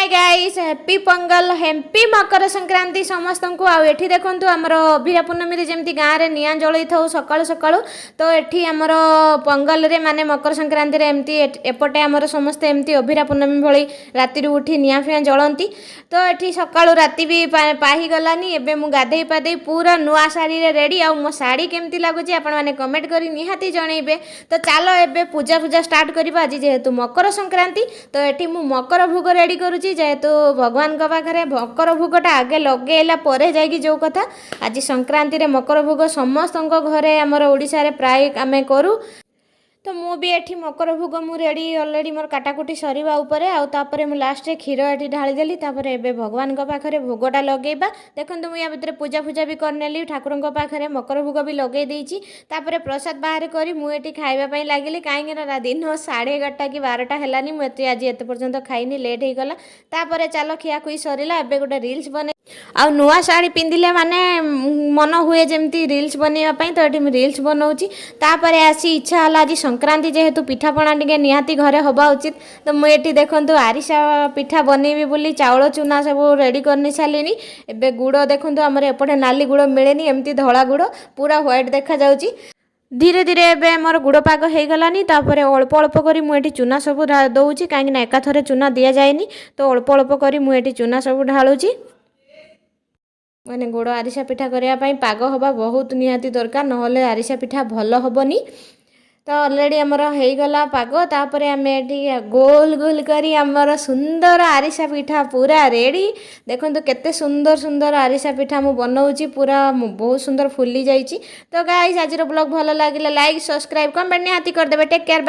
Hi guys happy पंगल happy Makar Sankranti समस्त को आठी देखु आमर अभिरा पूर्णमी जमी गाँव में निआ जलई था सकालू सकालू तो ये आमर पंगल रे माने मकर संक्रांति एमती एपटे आमर समस्ते एमती अभिरा पूर्णमी भली राति उठी निआ फिआ जलती तो ये सकालू राति भी पाही गलानी एबे मु गाधे पाधे पूरा नुआ शाढ़ी रे रेडी आ मो शाढ़ी केमती लगुच आपण मैंने कमेंट करी निहाती जनइबे। तो चलो एबे पूजा पूजा स्टार्ट करबा। आज जेहेतु मकर संक्रांति तो ये मु मकर भोग रेडी करुच्ची जेहेतु भगवान पाखे मकर भोगटा आगे लगेला परे जाइकी जो कथा आज संक्रांति रे मकर भोग समस्त घरे आमर ओडिशा रे प्राय आमे करू। तो मु भी एठी मकर भोग मु रेडी ऑलरेडी मोर काटाकुटी सरीबा ऊपर आउे मु लास्ट रे क्षीर एठी ढाली देली तापरे एबे भगवान पाखे भोगटा लगेबा। देखंतु मु या भितर पूजा पूजा भी करनेली ठाकुरन पाखे मकर भोग भी लगे देइची तापरे प्रसाद बाहर करी मु एठी खाइबा पई लागिली काहेकि ना दिन 11:30 कि 12टा हेलानी मु एते आज एते पर्यंत खाइनी लेट हे गला। तापरे चलो खिया खुई सरीला एबे गोटे रील्स बने आ नुआ शाढ़ी पिंधिले माने मन हुए जमती रील्स बनैया पई तो एठी मु रील्स बनाउची। तापरे आसी इच्छा हला आज संक्रांति जेहेतु पिठापणा टिके निहाती घरे हवा उचित तो मुझे देखु आरिसा पिठा बनैबी बोली चाउल चूना सब रेडी करनी सारे एबे गुड़ देखु आमर एपटे नाली गुड़ मिलेनी एमती धला गुड़ पूरा व्हाइट देखा जाउची। धीरे धीरे एबे मोर गुड़ पाग हो गलानी तापरे अल्प अल्प करी मुझे चूना सब दउची कहीं एकाथरे चूना दिया जाएनी तो अल्प अल्प करी मुझे चूना सब ढालुची। मैंने गुड़ आरिसा पिठा करने पाग हवा बहुत निहाती दरकार नहले आरिसा पिठा भल हेनी। तो ऑलरेडी आमर हो गला पाग तापर आम गोल गोल करी आमर सुंदर आरिसा पिठा पूरा रेडी। देखो केते सुंदर सुंदर आरिसा पिठा मु बनाऊँगी पूरा बहुत सुंदर फुली जाइए। तो गाइस आज ब्लॉग भल लगे लाइक सब्सक्राइब कमेंट निहाती करदेवे। Take care.